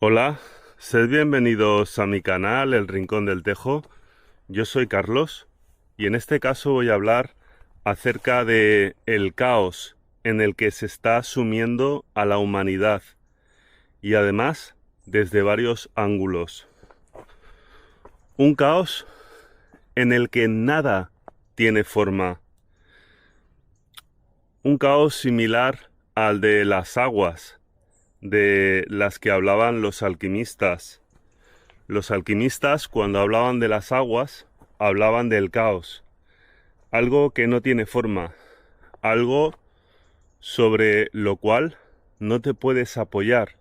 Hola, sed bienvenidos a mi canal El Rincón del Tejo. Yo soy Carlos y en este caso voy a hablar acerca de el caos en el que se está sumiendo a la humanidad y además desde varios ángulos. Un caos en el que nada tiene forma. Un caos similar al de las aguas de las que hablaban los alquimistas. Los alquimistas, cuando hablaban de las aguas, hablaban del caos, algo que no tiene forma, algo sobre lo cual no te puedes apoyar.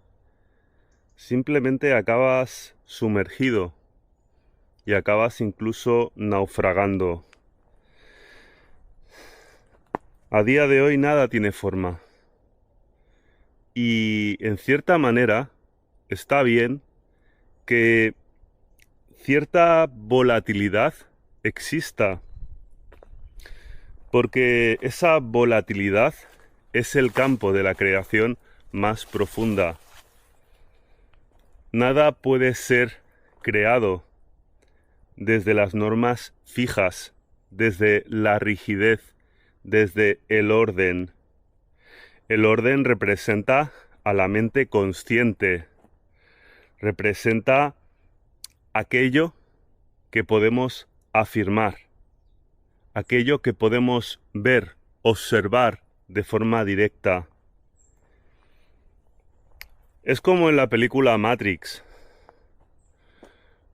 Simplemente acabas sumergido y acabas incluso naufragando. A día de hoy nada tiene forma. Y en cierta manera está bien que cierta volatilidad exista, porque esa volatilidad es el campo de la creación más profunda. Nada puede ser creado desde las normas fijas, desde la rigidez, desde el orden. El orden representa a la mente consciente, representa aquello que podemos afirmar, aquello que podemos ver, observar de forma directa. Es como en la película Matrix.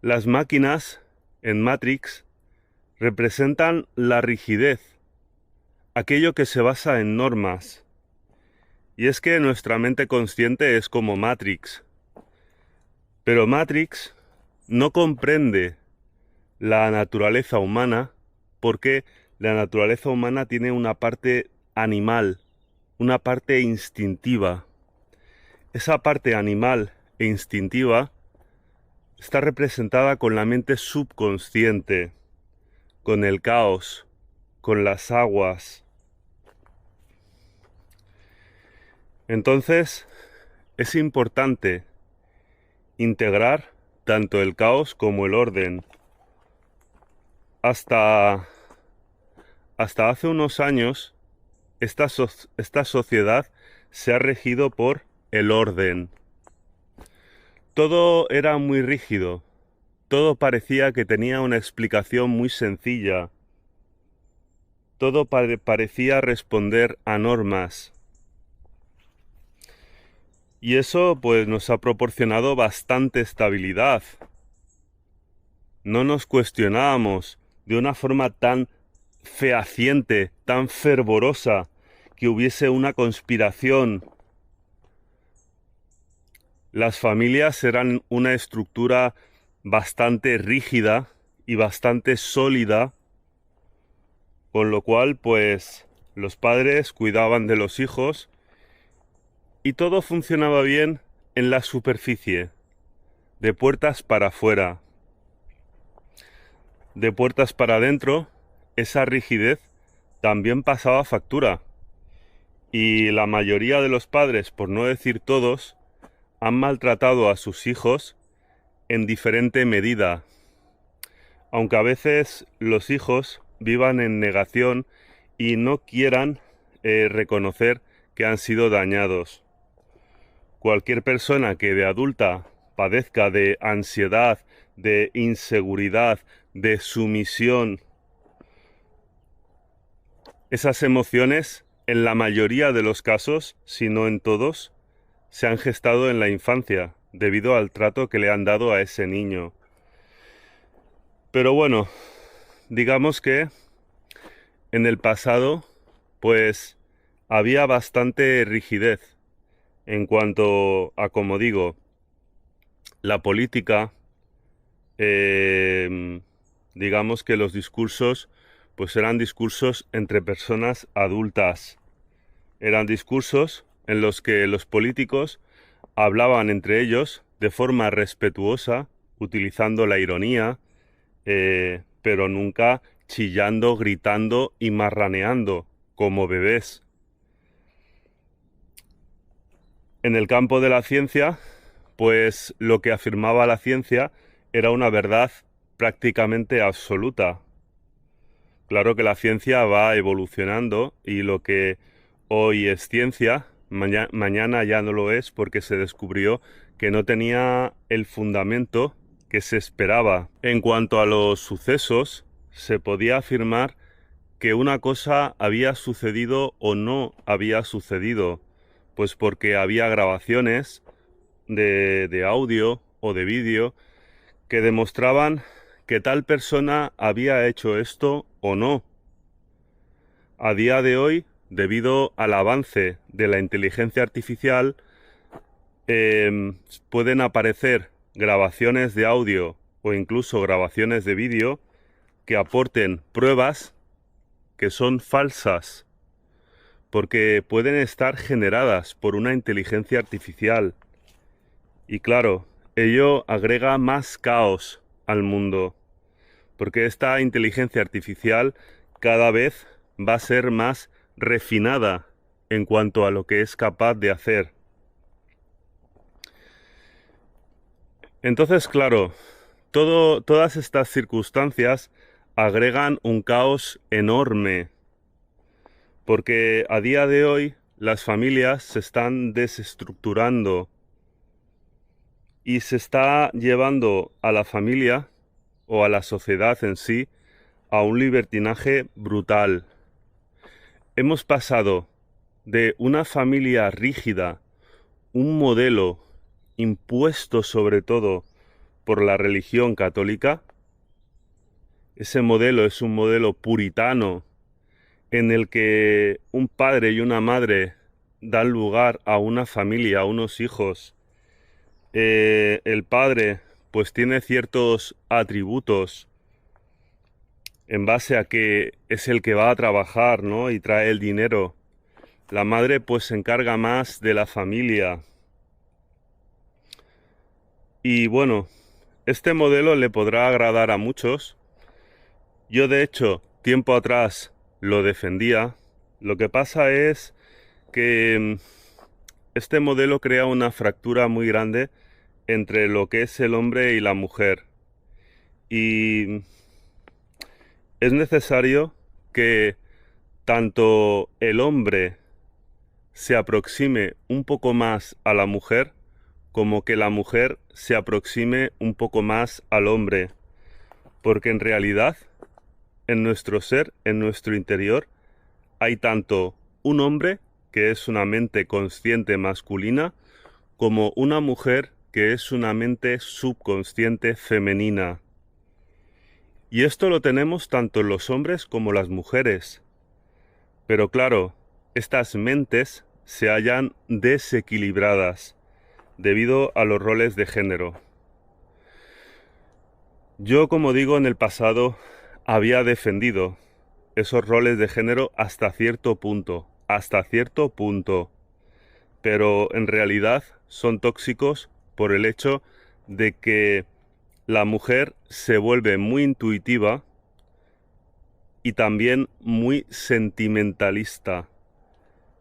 Las máquinas en Matrix representan la rigidez, aquello que se basa en normas. Y es que nuestra mente consciente es como Matrix. Pero Matrix no comprende la naturaleza humana porque la naturaleza humana tiene una parte animal, una parte instintiva. Esa parte animal e instintiva está representada con la mente subconsciente, con el caos, con las aguas. Entonces, es importante integrar tanto el caos como el orden. Hasta hace unos años, esta sociedad se ha regido por el orden. Todo era muy rígido, todo parecía que tenía una explicación muy sencilla, todo parecía responder a normas. Y eso pues nos ha proporcionado bastante estabilidad. No nos cuestionábamos de una forma tan fehaciente, tan fervorosa, que hubiese una conspiración. Las familias eran una estructura bastante rígida y bastante sólida, con lo cual pues los padres cuidaban de los hijos y todo funcionaba bien en la superficie, de puertas para afuera. De puertas para adentro, esa rigidez también pasaba factura. Y la mayoría de los padres, por no decir todos, han maltratado a sus hijos en diferente medida. Aunque a veces los hijos vivan en negación y no quieran reconocer que han sido dañados. Cualquier persona que de adulta padezca de ansiedad, de inseguridad, de sumisión, esas emociones, en la mayoría de los casos, si no en todos, se han gestado en la infancia, debido al trato que le han dado a ese niño. Pero bueno, digamos que en el pasado, pues había bastante rigidez en cuanto a, como digo, la política. Digamos que los discursos pues eran discursos entre personas adultas. Eran discursos en los que los políticos hablaban entre ellos de forma respetuosa, utilizando la ironía, pero nunca chillando, gritando y marraneando como bebés. En el campo de la ciencia, pues lo que afirmaba la ciencia era una verdad prácticamente absoluta. Claro que la ciencia va evolucionando y lo que hoy es ciencia, mañana ya no lo es porque se descubrió que no tenía el fundamento que se esperaba. En cuanto a los sucesos, se podía afirmar que una cosa había sucedido o no había sucedido, pues porque había grabaciones de audio o de vídeo que demostraban que tal persona había hecho esto o no. A día de hoy, debido al avance de la inteligencia artificial, pueden aparecer grabaciones de audio o incluso grabaciones de vídeo que aporten pruebas que son falsas, porque pueden estar generadas por una inteligencia artificial. Y claro, ello agrega más caos al mundo, porque esta inteligencia artificial cada vez va a ser más refinada en cuanto a lo que es capaz de hacer. Entonces, claro, todas estas circunstancias agregan un caos enorme, porque a día de hoy las familias se están desestructurando y se está llevando a la familia o a la sociedad en sí a un libertinaje brutal. Hemos pasado de una familia rígida, un modelo impuesto sobre todo por la religión católica. Ese modelo es un modelo puritano en el que un padre y una madre dan lugar a una familia, a unos hijos. El padre pues tiene ciertos atributos en base a que es el que va a trabajar, ¿no? Y trae el dinero. La madre pues se encarga más de la familia. Y bueno, este modelo le podrá agradar a muchos. Yo de hecho, tiempo atrás lo defendía. Lo que pasa es que este modelo crea una fractura muy grande entre lo que es el hombre y la mujer. Y es necesario que tanto el hombre se aproxime un poco más a la mujer, como que la mujer se aproxime un poco más al hombre. Porque en realidad, en nuestro ser, en nuestro interior, hay tanto un hombre, que es una mente consciente masculina, como una mujer, que es una mente subconsciente femenina. Y esto lo tenemos tanto en los hombres como las mujeres. Pero claro, estas mentes se hallan desequilibradas debido a los roles de género. Yo, como digo, en el pasado había defendido esos roles de género hasta cierto punto, pero en realidad son tóxicos por el hecho de que la mujer se vuelve muy intuitiva y también muy sentimentalista,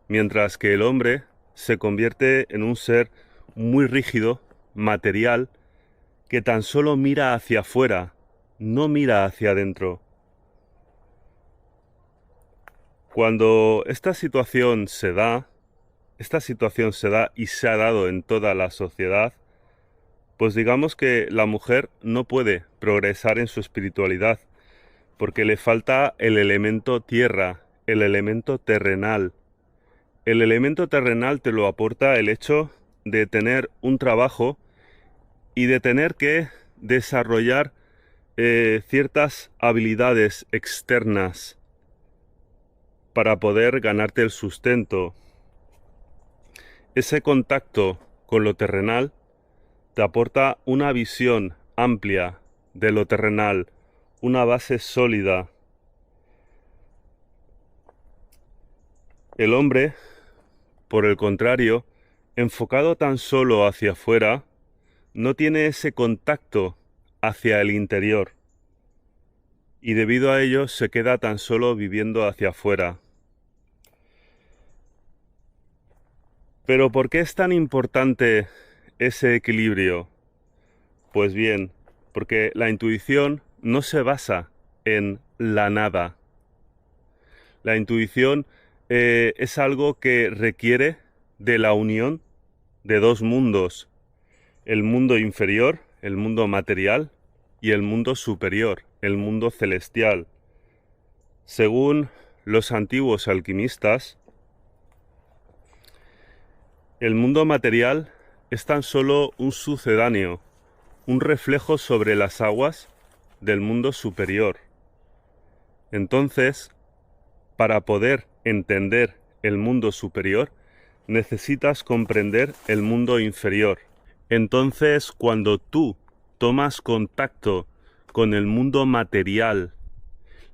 mientras que el hombre se convierte en un ser muy rígido, material, que tan solo mira hacia afuera, no mira hacia adentro. Cuando esta situación se da y se ha dado en toda la sociedad, pues digamos que la mujer no puede progresar en su espiritualidad, porque le falta el elemento tierra, el elemento terrenal. El elemento terrenal te lo aporta el hecho de tener un trabajo y de tener que desarrollar ciertas habilidades externas para poder ganarte el sustento. Ese contacto con lo terrenal te aporta una visión amplia de lo terrenal, una base sólida. El hombre, por el contrario, enfocado tan solo hacia afuera, no tiene ese contacto hacia el interior y debido a ello se queda tan solo viviendo hacia afuera. Pero ¿por qué es tan importante ese equilibrio? Pues bien, porque la intuición no se basa en la nada. La intuición es algo que requiere de la unión de dos mundos, el mundo inferior, el mundo material, y el mundo superior, el mundo celestial. Según los antiguos alquimistas, el mundo material es tan solo un sucedáneo, un reflejo sobre las aguas del mundo superior. Entonces, para poder entender el mundo superior, necesitas comprender el mundo inferior. Entonces, cuando tú tomas contacto con el mundo material,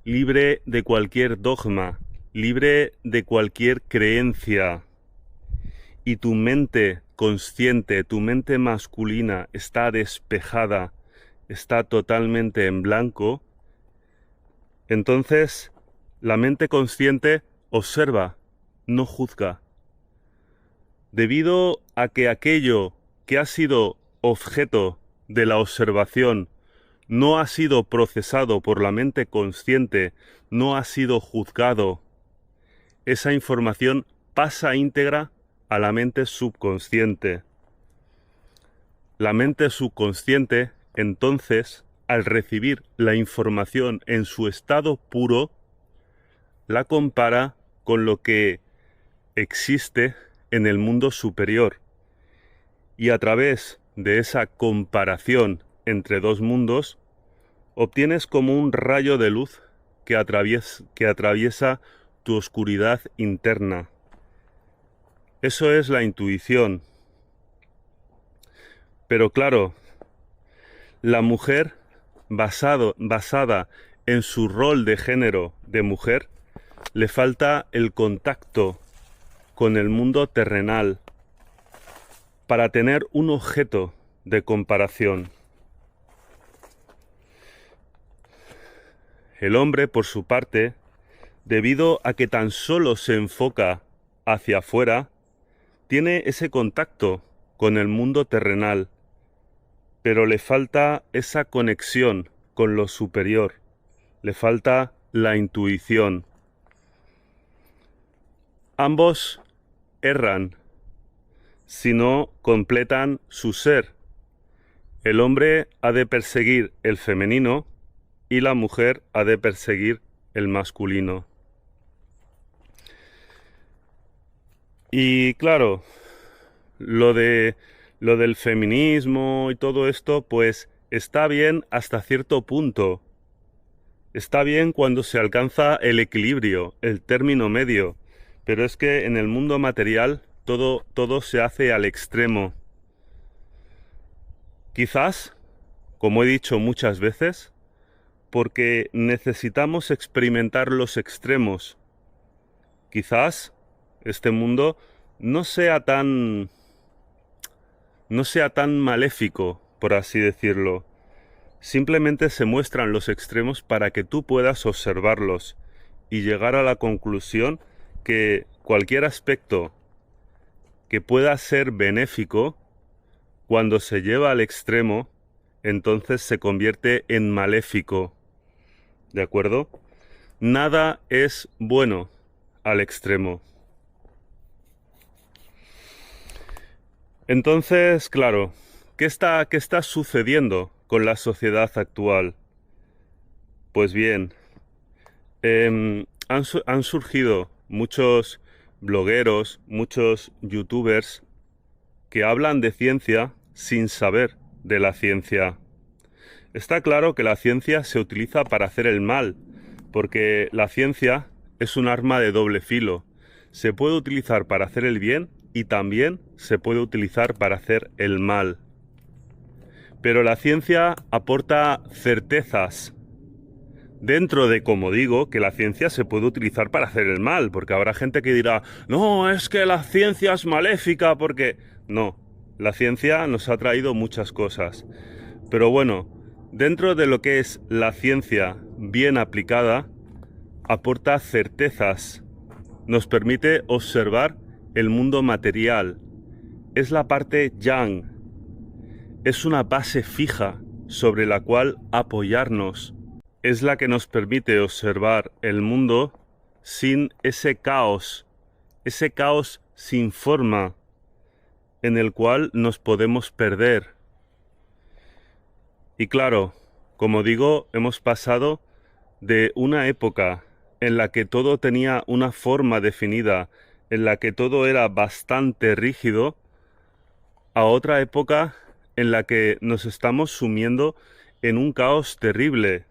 libre de cualquier dogma, libre de cualquier creencia, y tu mente consciente, tu mente masculina está despejada, está totalmente en blanco, entonces la mente consciente observa, no juzga. Debido a que aquello que ha sido objeto de la observación no ha sido procesado por la mente consciente, no ha sido juzgado, esa información pasa íntegra a la mente subconsciente. La mente subconsciente, entonces, al recibir la información en su estado puro, la compara con lo que existe en el mundo superior. Y a través de esa comparación entre dos mundos, obtienes como un rayo de luz que atraviesa tu oscuridad interna. Eso es la intuición. Pero claro, la mujer, basada en su rol de género de mujer, le falta el contacto con el mundo terrenal para tener un objeto de comparación. El hombre, por su parte, debido a que tan solo se enfoca hacia afuera, tiene ese contacto con el mundo terrenal, pero le falta esa conexión con lo superior, le falta la intuición. Ambos erran si no completan su ser. El hombre ha de perseguir el femenino y la mujer ha de perseguir el masculino. Y claro, lo del feminismo y todo esto, pues está bien hasta cierto punto. Está bien cuando se alcanza el equilibrio, el término medio, pero es que en el mundo material todo se hace al extremo. Quizás, como he dicho muchas veces, porque necesitamos experimentar los extremos. Quizás este mundo no sea tan maléfico, por así decirlo. Simplemente se muestran los extremos para que tú puedas observarlos y llegar a la conclusión que cualquier aspecto que pueda ser benéfico, cuando se lleva al extremo, entonces se convierte en maléfico. ¿De acuerdo? Nada es bueno al extremo. Entonces, claro, ¿qué está sucediendo con la sociedad actual? Pues bien, han surgido muchos blogueros, muchos youtubers que hablan de ciencia sin saber de la ciencia. Está claro que la ciencia se utiliza para hacer el mal, porque la ciencia es un arma de doble filo. Se puede utilizar para hacer el bien y también se puede utilizar para hacer el mal. Pero la ciencia aporta certezas. Dentro de, como digo, que la ciencia se puede utilizar para hacer el mal, porque habrá gente que dirá, no, es que la ciencia es maléfica, porque... No, la ciencia nos ha traído muchas cosas. Pero bueno, dentro de lo que es la ciencia bien aplicada, aporta certezas, nos permite observar el mundo material. Es la parte yang, es una base fija sobre la cual apoyarnos. Es la que nos permite observar el mundo sin ese caos sin forma en el cual nos podemos perder. Y claro, como digo, hemos pasado de una época en la que todo tenía una forma definida, en la que todo era bastante rígido, a otra época en la que nos estamos sumiendo en un caos terrible.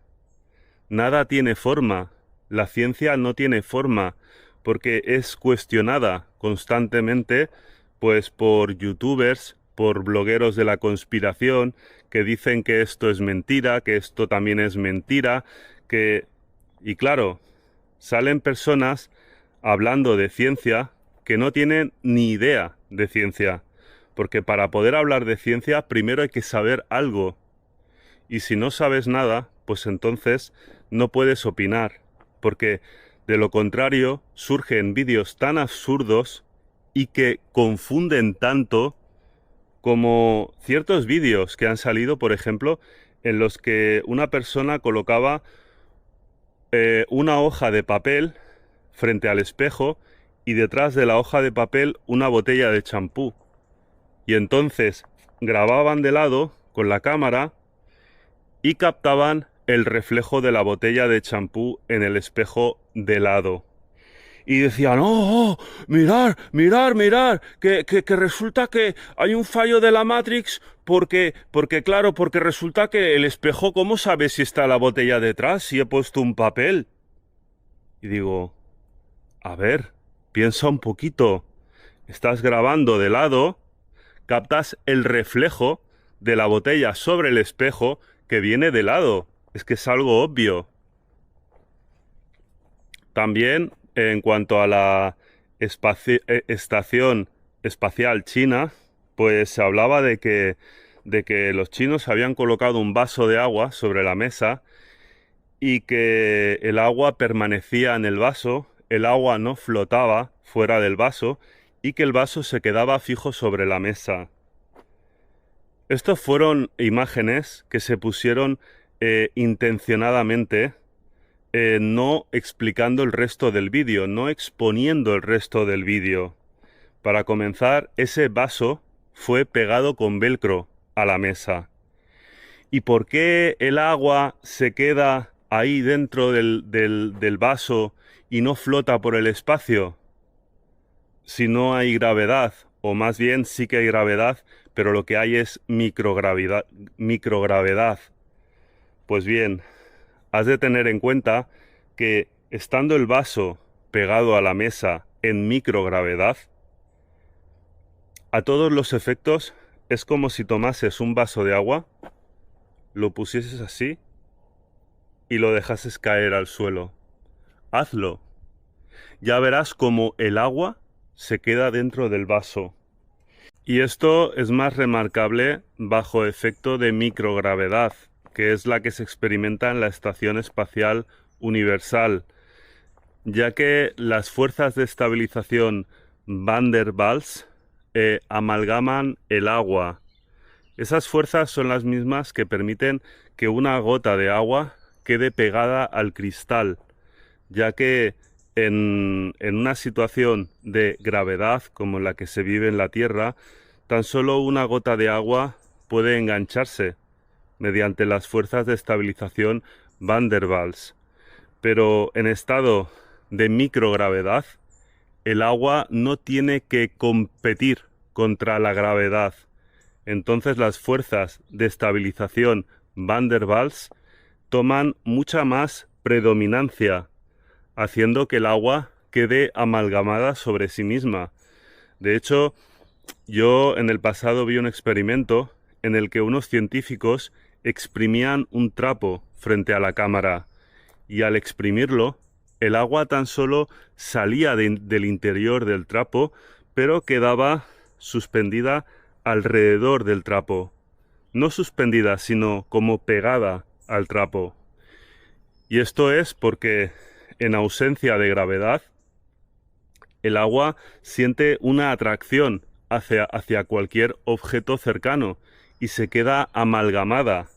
Nada tiene forma, la ciencia no tiene forma, porque es cuestionada constantemente, pues por youtubers, por blogueros de la conspiración, que dicen que esto es mentira, que esto también es mentira, que... Y claro, salen personas hablando de ciencia que no tienen ni idea de ciencia, porque para poder hablar de ciencia primero hay que saber algo, y si no sabes nada, pues entonces no puedes opinar, porque de lo contrario surgen vídeos tan absurdos y que confunden tanto como ciertos vídeos que han salido, por ejemplo, en los que una persona colocaba una hoja de papel frente al espejo y detrás de la hoja de papel una botella de champú. Y entonces grababan de lado con la cámara y captaban el reflejo de la botella de champú en el espejo de lado. Y decían, oh, mirar, mirar, mirar, que resulta que hay un fallo de la Matrix porque resulta que el espejo, ¿cómo sabe si está la botella detrás si he puesto un papel? Y digo, a ver, piensa un poquito, estás grabando de lado, captas el reflejo de la botella sobre el espejo que viene de lado. Es que es algo obvio. También, en cuanto a la estación espacial china, pues se hablaba de que los chinos habían colocado un vaso de agua sobre la mesa y que el agua permanecía en el vaso, el agua no flotaba fuera del vaso y que el vaso se quedaba fijo sobre la mesa. Estas fueron imágenes que se pusieron intencionadamente, no explicando el resto del vídeo, no exponiendo el resto del vídeo. Para comenzar, ese vaso fue pegado con velcro a la mesa. ¿Y por qué el agua se queda ahí dentro del vaso y no flota por el espacio? Si no hay gravedad, o más bien sí que hay gravedad, pero lo que hay es microgravedad. Pues bien, has de tener en cuenta que estando el vaso pegado a la mesa en microgravedad, a todos los efectos es como si tomases un vaso de agua, lo pusieses así y lo dejases caer al suelo. Hazlo. Ya verás cómo el agua se queda dentro del vaso. Y esto es más remarcable bajo efecto de microgravedad, que es la que se experimenta en la Estación Espacial Universal, ya que las fuerzas de estabilización Van der Waals amalgaman el agua. Esas fuerzas son las mismas que permiten que una gota de agua quede pegada al cristal, ya que en una situación de gravedad como la que se vive en la Tierra, tan solo una gota de agua puede engancharse mediante las fuerzas de estabilización Van der Waals. Pero en estado de microgravedad, el agua no tiene que competir contra la gravedad. Entonces las fuerzas de estabilización Van der Waals toman mucha más predominancia, haciendo que el agua quede amalgamada sobre sí misma. De hecho, yo en el pasado vi un experimento en el que unos científicos exprimían un trapo frente a la cámara y al exprimirlo, el agua tan solo salía del interior del trapo, pero quedaba suspendida alrededor del trapo. No suspendida, sino como pegada al trapo. Y esto es porque en ausencia de gravedad, el agua siente una atracción hacia cualquier objeto cercano y se queda amalgamada.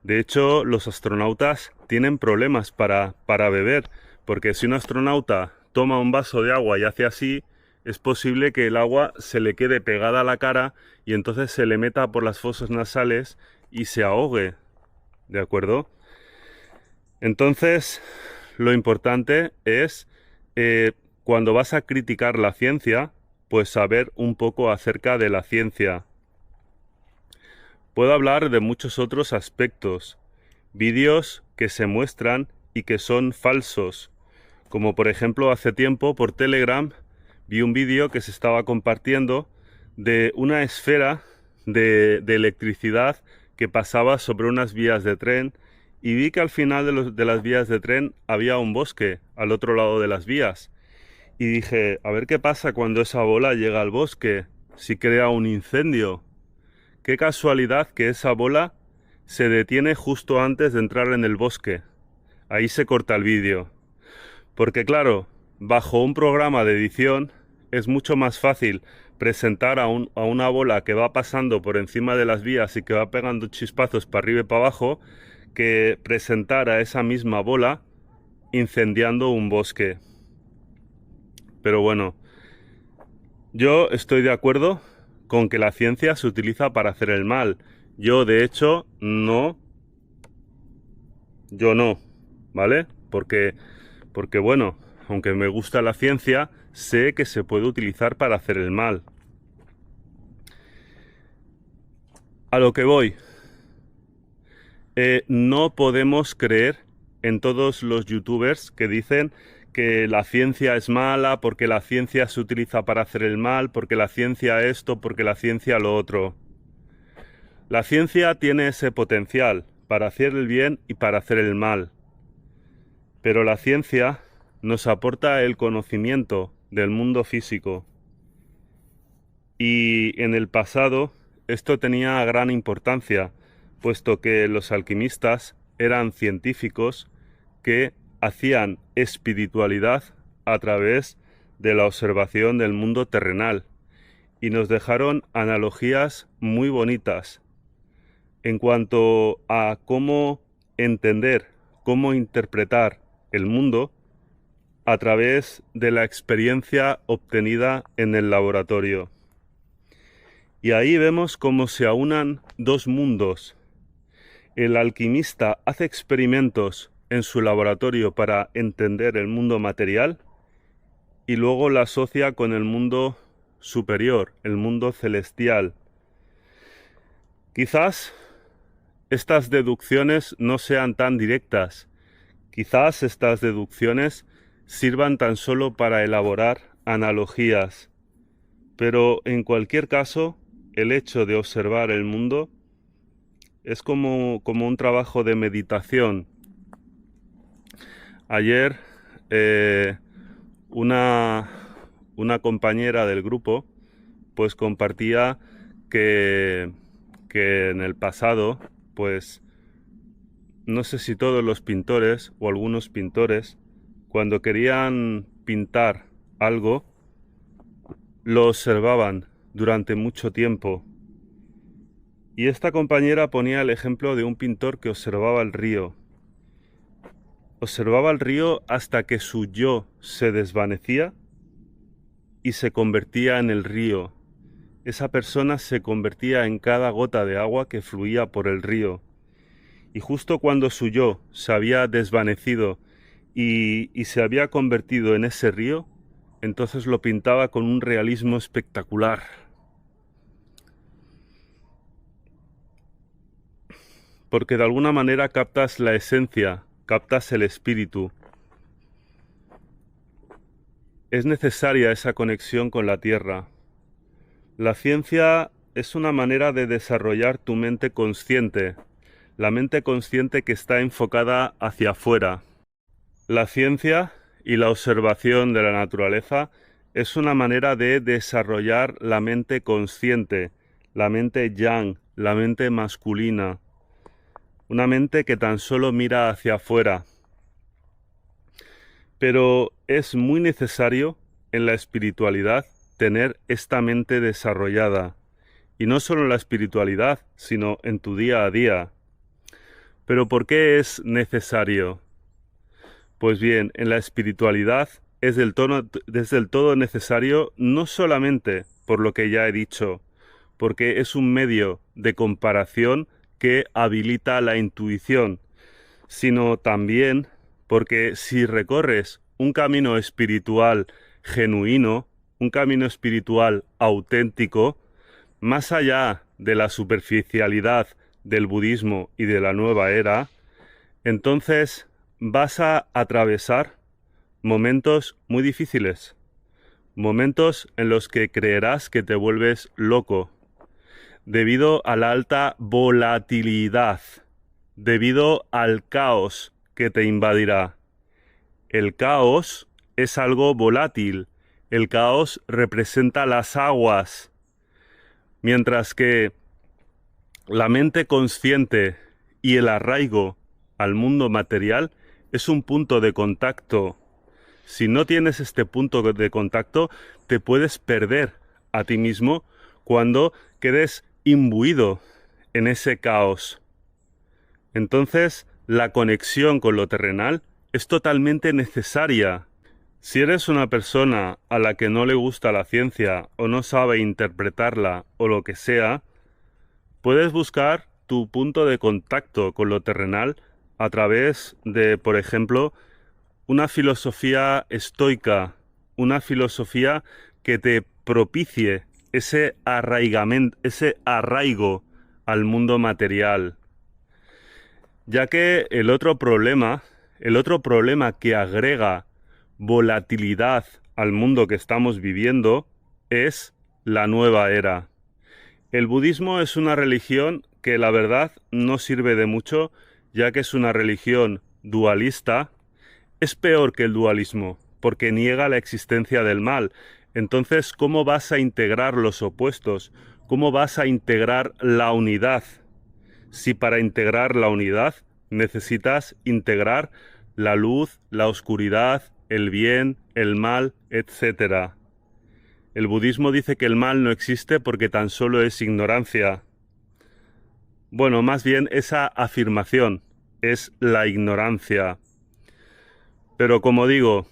De hecho, los astronautas tienen problemas para beber, porque si un astronauta toma un vaso de agua y hace así, es posible que el agua se le quede pegada a la cara y entonces se le meta por las fosas nasales y se ahogue. ¿De acuerdo? Entonces, lo importante es, cuando vas a criticar la ciencia, pues saber un poco acerca de la ciencia. Puedo hablar de muchos otros aspectos, vídeos que se muestran y que son falsos, como por ejemplo hace tiempo por Telegram vi un vídeo que se estaba compartiendo de una esfera de electricidad que pasaba sobre unas vías de tren y vi que al final de las vías de tren había un bosque al otro lado de las vías. Y dije, a ver qué pasa cuando esa bola llega al bosque, si crea un incendio. Qué casualidad que esa bola se detiene justo antes de entrar en el bosque. Ahí se corta el vídeo. Porque claro, bajo un programa de edición es mucho más fácil presentar a una bola que va pasando por encima de las vías y que va pegando chispazos para arriba y para abajo, que presentar a esa misma bola incendiando un bosque. Pero bueno, yo estoy de acuerdo con que la ciencia se utiliza para hacer el mal. Yo, de hecho, no, ¿vale? Porque bueno, aunque me gusta la ciencia, sé que se puede utilizar para hacer el mal. A lo que voy, no podemos creer en todos los youtubers que dicen que la ciencia es mala, porque la ciencia se utiliza para hacer el mal, porque la ciencia esto, porque la ciencia lo otro. La ciencia tiene ese potencial para hacer el bien y para hacer el mal. Pero la ciencia nos aporta el conocimiento del mundo físico. Y en el pasado esto tenía gran importancia, puesto que los alquimistas eran científicos que hacían espiritualidad a través de la observación del mundo terrenal y nos dejaron analogías muy bonitas en cuanto a cómo entender, cómo interpretar el mundo a través de la experiencia obtenida en el laboratorio. Y ahí vemos cómo se aunan dos mundos. El alquimista hace experimentos en su laboratorio para entender el mundo material y luego la asocia con el mundo superior, el mundo celestial. Quizás estas deducciones no sean tan directas. Quizás estas deducciones sirvan tan solo para elaborar analogías. Pero en cualquier caso, el hecho de observar el mundo es como un trabajo de meditación. Ayer una compañera del grupo pues compartía que en el pasado, pues no sé si todos los pintores o algunos pintores, cuando querían pintar algo, lo observaban durante mucho tiempo. Y esta compañera ponía el ejemplo de un pintor que observaba el río. Observaba el río hasta que su yo se desvanecía y se convertía en el río. Esa persona se convertía en cada gota de agua que fluía por el río. Y justo cuando su yo se había desvanecido y se había convertido en ese río, entonces lo pintaba con un realismo espectacular. Porque de alguna manera captas la esencia, captas el espíritu. Es necesaria esa conexión con la tierra. La ciencia es una manera de desarrollar tu mente consciente, la mente consciente que está enfocada hacia afuera. La ciencia y la observación de la naturaleza es una manera de desarrollar la mente consciente, la mente yang, la mente masculina, una mente que tan solo mira hacia afuera. Pero es muy necesario en la espiritualidad tener esta mente desarrollada Y no solo en la espiritualidad, sino en tu día a día. ¿Pero por qué es necesario? Pues bien, en la espiritualidad es del todo necesario, no solamente por lo que ya he dicho, porque es un medio de comparación que habilita la intuición, sino también porque si recorres un camino espiritual genuino, un camino espiritual auténtico, más allá de la superficialidad del budismo y de la nueva era, entonces vas a atravesar momentos muy difíciles, momentos en los que creerás que te vuelves loco, debido a la alta volatilidad, debido al caos que te invadirá. El caos es algo volátil, el caos representa las aguas, mientras que la mente consciente y el arraigo al mundo material es un punto de contacto. Si no tienes este punto de contacto, te puedes perder a ti mismo cuando quedes imbuido en ese caos. Entonces, la conexión con lo terrenal es totalmente necesaria. Si eres una persona a la que no le gusta la ciencia o no sabe interpretarla o lo que sea, puedes buscar tu punto de contacto con lo terrenal a través de, por ejemplo, una filosofía estoica, una filosofía que te propicie ese arraigo al mundo material. Ya que el otro problema que agrega volatilidad al mundo que estamos viviendo es la nueva era. El budismo es una religión que la verdad no sirve de mucho, ya que es una religión dualista. Es peor que el dualismo, porque niega la existencia del mal. Entonces, ¿cómo vas a integrar los opuestos? ¿Cómo vas a integrar la unidad? Si para integrar la unidad necesitas integrar la luz, la oscuridad, el bien, el mal, etc. El budismo dice que el mal no existe porque tan solo es ignorancia. Bueno, más bien esa afirmación es la ignorancia. Pero como digo,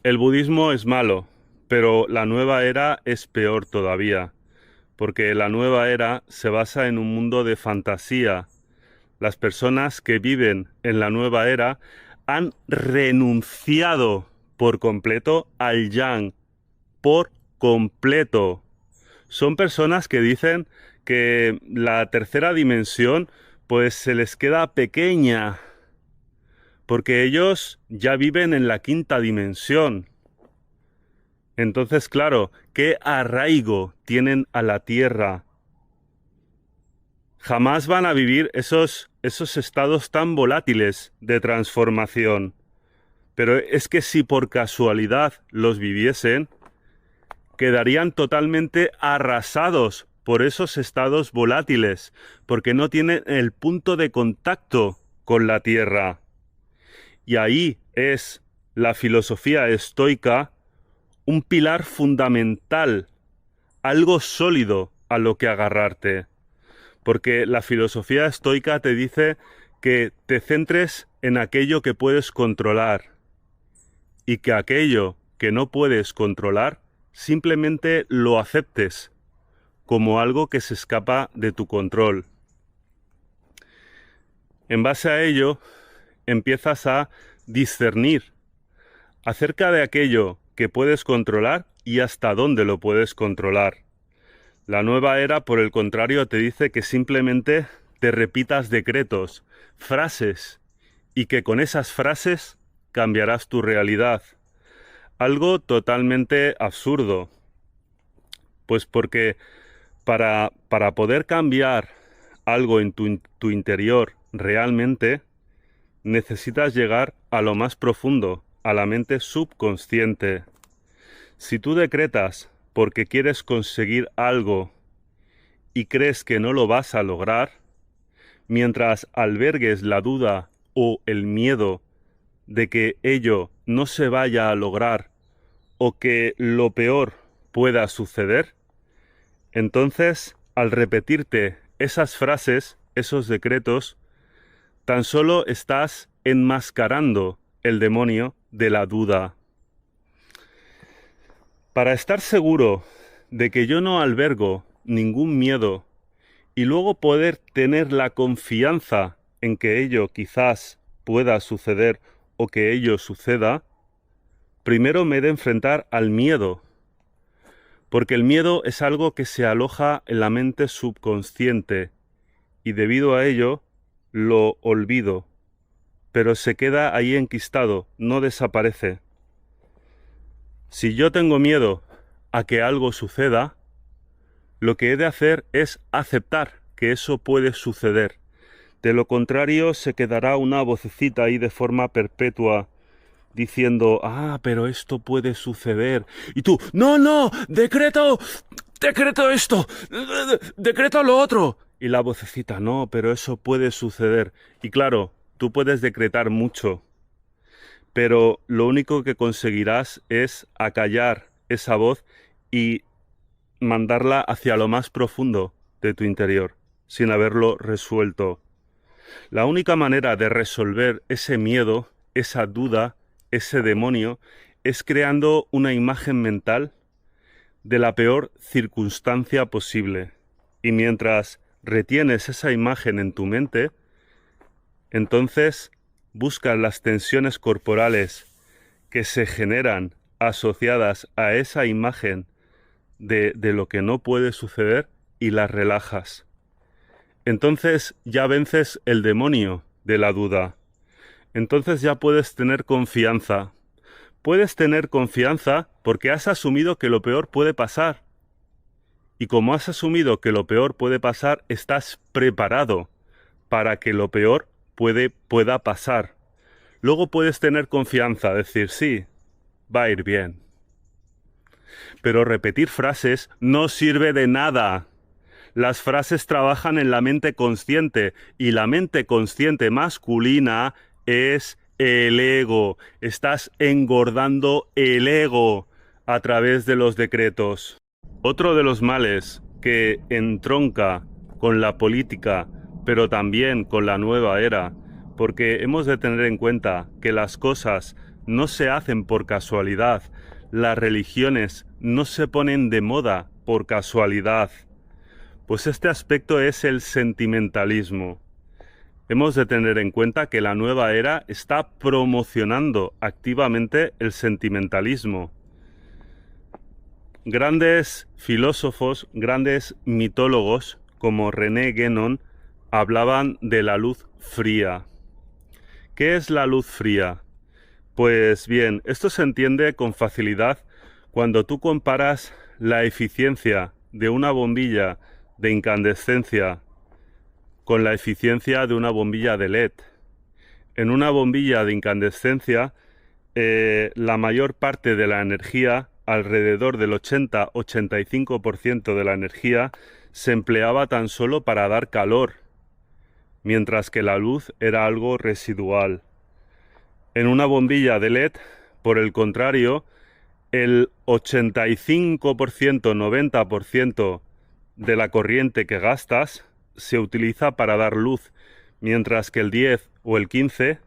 el budismo es malo, pero la nueva era es peor todavía, porque la nueva era se basa en un mundo de fantasía. Las personas que viven en la nueva era han renunciado por completo al yang, por completo. Son personas que dicen que la tercera dimensión pues se les queda pequeña, porque ellos ya viven en la quinta dimensión. Entonces, claro, ¿qué arraigo tienen a la Tierra? Jamás van a vivir esos estados tan volátiles de transformación. Pero es que si por casualidad los viviesen, quedarían totalmente arrasados por esos estados volátiles, porque no tienen el punto de contacto con la Tierra. Y ahí es la filosofía estoica un pilar fundamental, algo sólido a lo que agarrarte. Porque la filosofía estoica te dice que te centres en aquello que puedes controlar y que aquello que no puedes controlar simplemente lo aceptes como algo que se escapa de tu control. En base a ello, empiezas a discernir acerca de aquello que puedes controlar y hasta dónde lo puedes controlar. La nueva era, por el contrario, te dice que simplemente te repitas decretos, frases, y que con esas frases cambiarás tu realidad. Algo totalmente absurdo. Pues porque para poder cambiar algo en tu interior realmente, necesitas llegar a lo más profundo, a la mente subconsciente. Si tú decretas porque quieres conseguir algo y crees que no lo vas a lograr, mientras albergues la duda o el miedo de que ello no se vaya a lograr o que lo peor pueda suceder, Entonces, al repetirte esas frases, esos decretos, tan solo estás enmascarando el demonio de la duda. Para estar seguro de que yo no albergo ningún miedo y luego poder tener la confianza en que ello quizás pueda suceder o que ello suceda, primero me he de enfrentar al miedo, porque el miedo es algo que se aloja en la mente subconsciente y debido a ello lo olvido, pero se queda ahí enquistado, no desaparece. Si yo tengo miedo a que algo suceda, lo que he de hacer es aceptar que eso puede suceder. De lo contrario, se quedará una vocecita ahí de forma perpetua diciendo, pero esto puede suceder. Y tú, no, no, decreto esto, decreto lo otro. Y la vocecita, no, pero eso puede suceder. Y claro, tú puedes decretar mucho, pero lo único que conseguirás es acallar esa voz y mandarla hacia lo más profundo de tu interior, sin haberlo resuelto. La única manera de resolver ese miedo, esa duda, ese demonio, es creando una imagen mental de la peor circunstancia posible. Y mientras retienes esa imagen en tu mente, entonces buscas las tensiones corporales que se generan asociadas a esa imagen de lo que no puede suceder y las relajas. Entonces ya vences el demonio de la duda. Entonces ya puedes tener confianza. Puedes tener confianza porque has asumido que lo peor puede pasar. Y como has asumido que lo peor puede pasar, estás preparado para que lo peor pueda pasar. Luego puedes tener confianza, decir, sí, va a ir bien. Pero repetir frases no sirve de nada. Las frases trabajan en la mente consciente y la mente consciente masculina es el ego. Estás engordando el ego a través de los decretos. Otro de los males que entronca con la política, pero también con la nueva era, porque hemos de tener en cuenta que las cosas no se hacen por casualidad, las religiones no se ponen de moda por casualidad. Pues este aspecto es el sentimentalismo. Hemos de tener en cuenta que la nueva era está promocionando activamente el sentimentalismo. Grandes filósofos, grandes mitólogos como René Guénon hablaban de la luz fría. ¿Qué es la luz fría? Pues bien, esto se entiende con facilidad cuando tú comparas la eficiencia de una bombilla de incandescencia con la eficiencia de una bombilla de LED. En una bombilla de incandescencia, la mayor parte de la energía, alrededor del 80-85% de la energía, se empleaba tan solo para dar calor, mientras que la luz era algo residual. En una bombilla de LED, por el contrario, el 85%, 90% de la corriente que gastas se utiliza para dar luz, mientras que el 10 o el 15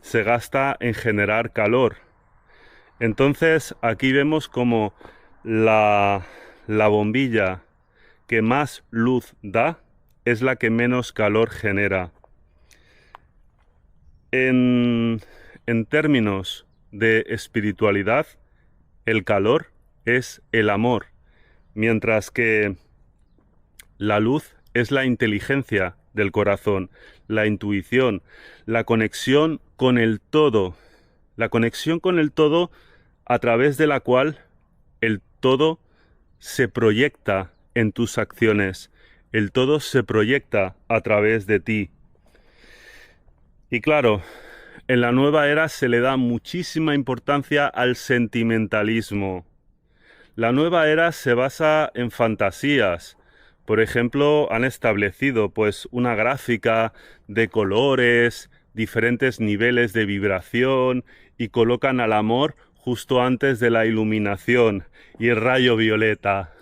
se gasta en generar calor. Entonces aquí vemos como la bombilla que más luz da es la que menos calor genera. En términos de espiritualidad, el calor es el amor, mientras que la luz es la inteligencia del corazón, la intuición, la conexión con el todo a través de la cual el todo se proyecta en tus acciones, el todo se proyecta a través de ti. Y claro, en la nueva era se le da muchísima importancia al sentimentalismo. La nueva era se basa en fantasías. Por ejemplo, han establecido pues una gráfica de colores, diferentes niveles de vibración y colocan al amor justo antes de la iluminación y el rayo violeta.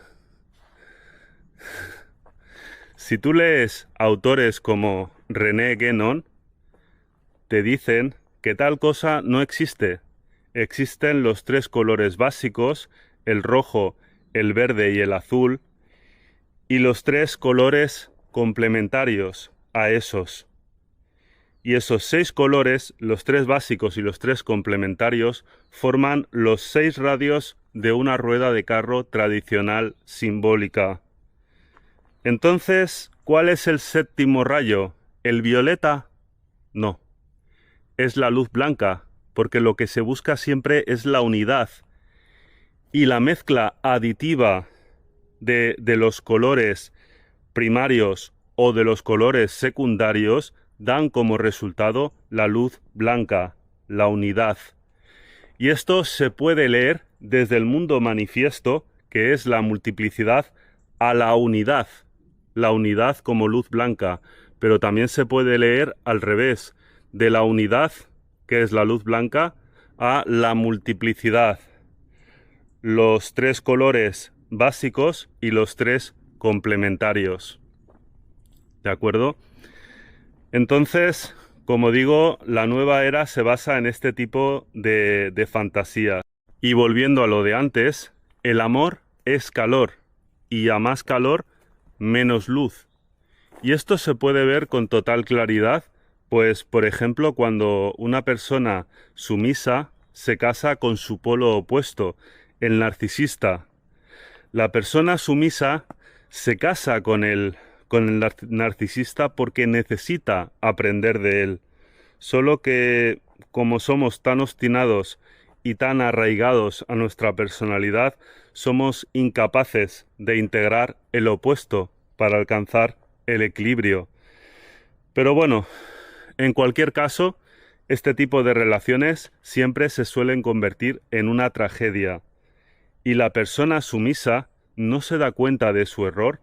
Si tú lees autores como René Guénon, te dicen que tal cosa no existe. Existen los tres colores básicos, el rojo, el verde y el azul, y los tres colores complementarios a esos. Y esos 6 colores, los 3 básicos y los 3 complementarios, forman los 6 radios de una rueda de carro tradicional simbólica. Entonces, ¿cuál es el séptimo rayo? ¿El violeta? No, es la luz blanca, porque lo que se busca siempre es la unidad. Y la mezcla aditiva de los colores primarios o de los colores secundarios dan como resultado la luz blanca, la unidad. Y esto se puede leer desde el mundo manifiesto, que es la multiplicidad, a la unidad como luz blanca, pero también se puede leer al revés, de la unidad, que es la luz blanca, a la multiplicidad, los 3 colores básicos y los 3 complementarios. ¿De acuerdo? Entonces, como digo, la nueva era se basa en este tipo de fantasías. Y volviendo a lo de antes, el amor es calor, y a más calor, menos luz. Y esto se puede ver con total claridad, pues, por ejemplo, cuando una persona sumisa se casa con su polo opuesto, el narcisista. La persona sumisa se casa con el narcisista porque necesita aprender de él. Solo que, como somos tan obstinados y tan arraigados a nuestra personalidad, somos incapaces de integrar el opuesto para alcanzar el equilibrio. Pero bueno, en cualquier caso, este tipo de relaciones siempre se suelen convertir en una tragedia. Y la persona sumisa no se da cuenta de su error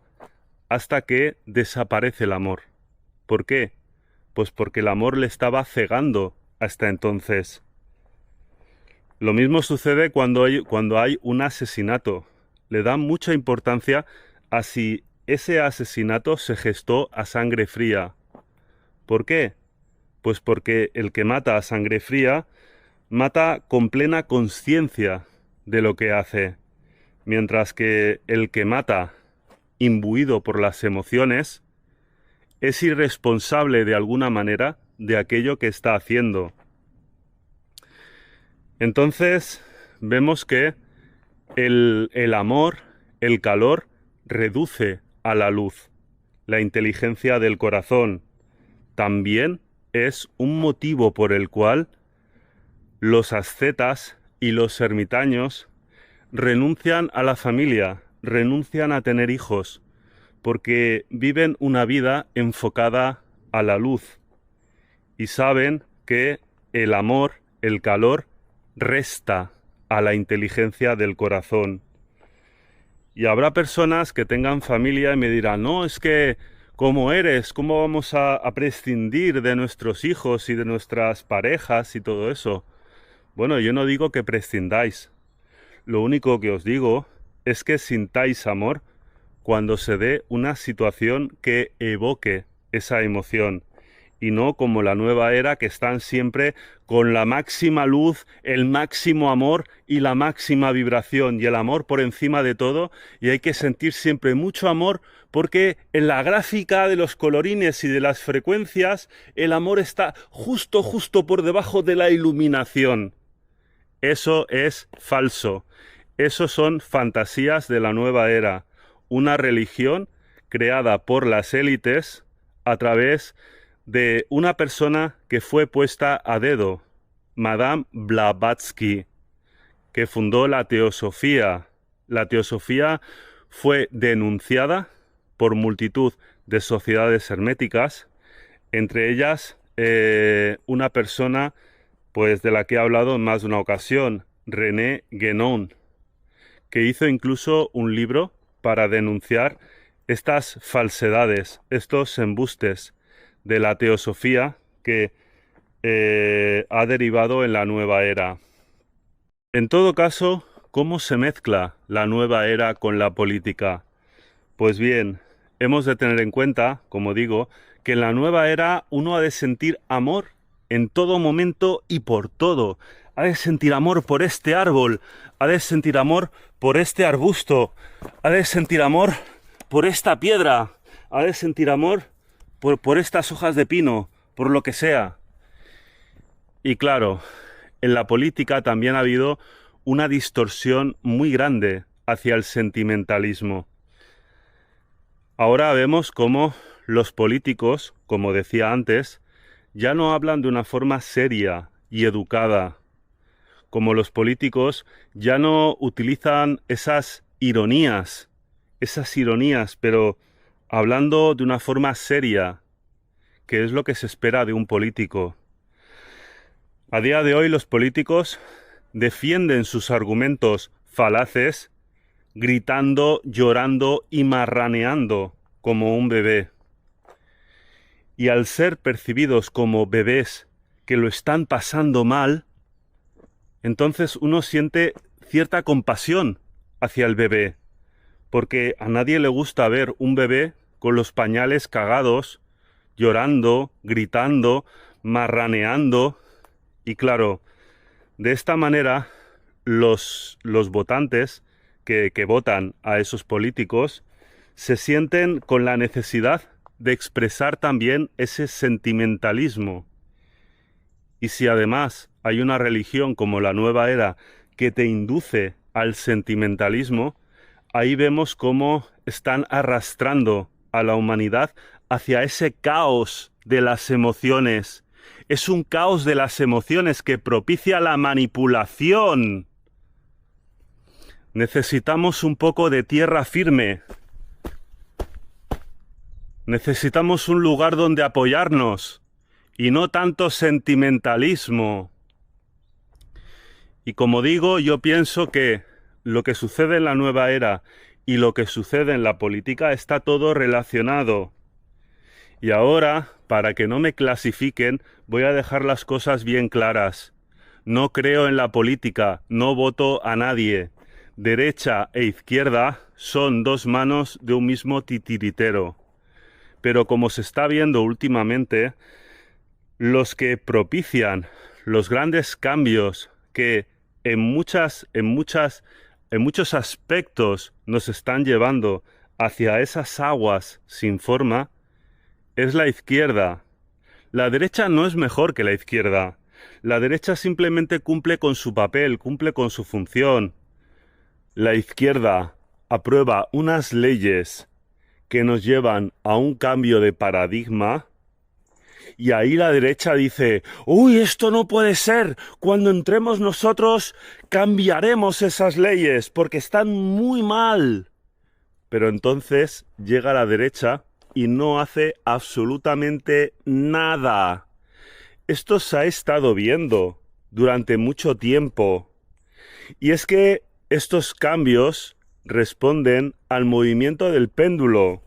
hasta que desaparece el amor. ¿Por qué? Pues porque el amor le estaba cegando hasta entonces. Lo mismo sucede cuando hay un asesinato. Le dan mucha importancia a si ese asesinato se gestó a sangre fría. ¿Por qué? Pues porque el que mata a sangre fría mata con plena conciencia de lo que hace, mientras que el que mata imbuido por las emociones es irresponsable de alguna manera de aquello que está haciendo. Entonces vemos que el amor, el calor, reduce a la luz. La inteligencia del corazón también es un motivo por el cual los ascetas y los ermitaños renuncian a la familia, renuncian a tener hijos, porque viven una vida enfocada a la luz y saben que el amor, el calor, resta a la inteligencia del corazón. Y habrá personas que tengan familia y me dirán, no, es que ¿cómo eres? ¿Cómo vamos a prescindir de nuestros hijos y de nuestras parejas y todo eso? Bueno, yo no digo que prescindáis. Lo único que os digo es que sintáis amor cuando se dé una situación que evoque esa emoción, y no como la nueva era, que están siempre con la máxima luz, el máximo amor y la máxima vibración, y el amor por encima de todo, y hay que sentir siempre mucho amor porque en la gráfica de los colorines y de las frecuencias el amor está justo por debajo de la iluminación. Eso es falso. Eso son fantasías de la nueva era. Una religión creada por las élites a través de una persona que fue puesta a dedo, Madame Blavatsky, que fundó la teosofía. La teosofía fue denunciada por multitud de sociedades herméticas, entre ellas una persona pues de la que he hablado en más de una ocasión, René Guénon, que hizo incluso un libro para denunciar estas falsedades, estos embustes de la teosofía que ha derivado en la nueva era. En todo caso, ¿cómo se mezcla la nueva era con la política? Pues bien, hemos de tener en cuenta, como digo, que en la nueva era uno ha de sentir amor en todo momento y por todo. Ha de sentir amor por este árbol, ha de sentir amor por este arbusto, ha de sentir amor por esta piedra, ha de sentir amor por estas hojas de pino, por lo que sea. Y claro, en la política también ha habido una distorsión muy grande hacia el sentimentalismo. Ahora vemos cómo los políticos, como decía antes, ya no hablan de una forma seria y educada. Como los políticos ya no utilizan esas ironías, pero hablando de una forma seria, que es lo que se espera de un político. A día de hoy los políticos defienden sus argumentos falaces gritando, llorando y marraneando como un bebé. Y al ser percibidos como bebés que lo están pasando mal, entonces uno siente cierta compasión hacia el bebé, porque a nadie le gusta ver un bebé con los pañales cagados, llorando, gritando, marraneando. Y claro, de esta manera los votantes que votan a esos políticos se sienten con la necesidad de expresar también ese sentimentalismo. Y si además hay una religión como la Nueva Era que te induce al sentimentalismo, ahí vemos cómo están arrastrando a la humanidad hacia ese caos de las emociones. Es un caos de las emociones que propicia la manipulación. Necesitamos un poco de tierra firme. Necesitamos un lugar donde apoyarnos y no tanto sentimentalismo. Y como digo, yo pienso que lo que sucede en la nueva era y lo que sucede en la política está todo relacionado. Y ahora, para que no me clasifiquen, voy a dejar las cosas bien claras. No creo en la política, no voto a nadie. Derecha e izquierda son dos manos de un mismo titiritero. Pero como se está viendo últimamente, los que propician los grandes cambios que en muchos aspectos nos están llevando hacia esas aguas sin forma, es la izquierda. La derecha no es mejor que la izquierda. La derecha simplemente cumple con su papel, cumple con su función. La izquierda aprueba unas leyes que nos llevan a un cambio de paradigma y ahí la derecha dice, ¡uy, esto no puede ser! Cuando entremos nosotros cambiaremos esas leyes porque están muy mal. Pero entonces llega la derecha y no hace absolutamente nada. Esto se ha estado viendo durante mucho tiempo. Y es que estos cambios responden al movimiento del péndulo.